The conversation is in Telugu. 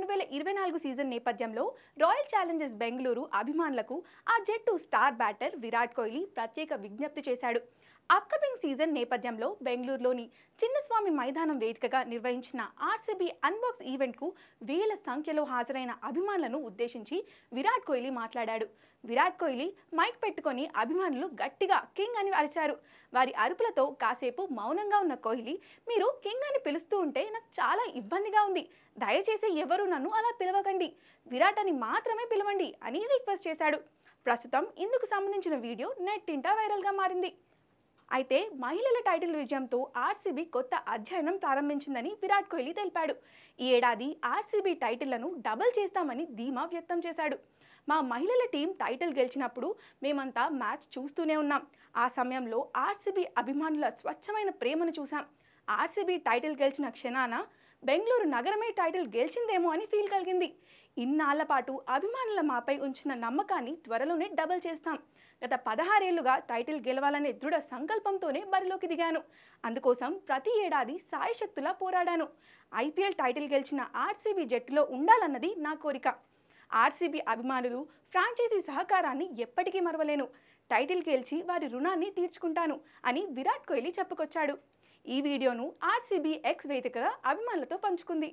2024 సీజన్ నేపథ్యంలో రాయల్ ఛాలెంజర్స్ బెంగళూరు అభిమానులకు ఆ జట్టు స్టార్ బ్యాటర్ విరాట్ కోహ్లీ ప్రత్యేక విజ్ఞప్తి చేశాడు. అప్కమింగ్ సీజన్ నేపథ్యంలో బెంగళూరులోని చిన్నస్వామి మైదానం వేదికగా నిర్వహించిన ఆర్సీబీ అన్బాక్స్ ఈవెంట్కు వేల సంఖ్యలో హాజరైన అభిమానులను ఉద్దేశించి విరాట్ కోహ్లీ మాట్లాడాడు. విరాట్ కోహ్లీ మైక్ పెట్టుకొని అభిమానులు గట్టిగా కింగ్ అని అరిచారు. వారి అరుపులతో కాసేపు మౌనంగా ఉన్న కోహ్లీ, మీరు కింగ్ అని పిలుస్తూ ఉంటే నాకు చాలా ఇబ్బందిగా ఉంది, దయచేసి ఎవరు నన్ను అలా పిలవకండి, విరాట్ అని మాత్రమే పిలవండి అని రిక్వెస్ట్ చేశాడు. ప్రస్తుతం ఇందుకు సంబంధించిన వీడియో నెట్టింట వైరల్గా మారింది. అయితే మహిళల టైటిల్ విజయంతో ఆర్సీబీ కొత్త అధ్యయనం ప్రారంభించిందని విరాట్ కోహ్లీ తెలిపాడు. ఈ ఏడాది ఆర్సీబీ టైటిళ్లను డబుల్ చేస్తామని ధీమా వ్యక్తం చేశాడు. మా మహిళల టీం టైటిల్ గెలిచినప్పుడు మేమంతా మ్యాచ్ చూస్తూనే ఉన్నాం. ఆ సమయంలో ఆర్సీబీ అభిమానుల స్వచ్ఛమైన ప్రేమను చూసాం. ఆర్సీబీ టైటిల్ గెలిచిన క్షణాన బెంగళూరు నగరమే టైటిల్ గెలిచిందేమో అని ఫీల్ కలిగింది. ఇన్నాళ్ల పాటు అభిమానుల మాపై ఉంచిన నమ్మకాన్ని త్వరలోనే డబుల్ చేస్తాం. గత 16 ఏళ్లుగా టైటిల్ గెలవాలనే దృఢ సంకల్పంతోనే బరిలోకి దిగాను. అందుకోసం ప్రతి ఏడాది సాయశక్తులా పోరాడాను. ఐపీఎల్ టైటిల్ గెలిచిన ఆర్సీబీ జట్టులో ఉండాలన్నది నా కోరిక. ఆర్సీబీ అభిమానులు, ఫ్రాంచైజీ సహకారాన్ని ఎప్పటికీ మరవలేను. టైటిల్ గెలిచి వారి రుణాన్ని తీర్చుకుంటాను అని విరాట్ కోహ్లీ చెప్పుకొచ్చాడు. ఈ వీడియోను ఆర్సీబీ ఎక్స్ వేదికగా అభిమానులతో పంచుకుంది.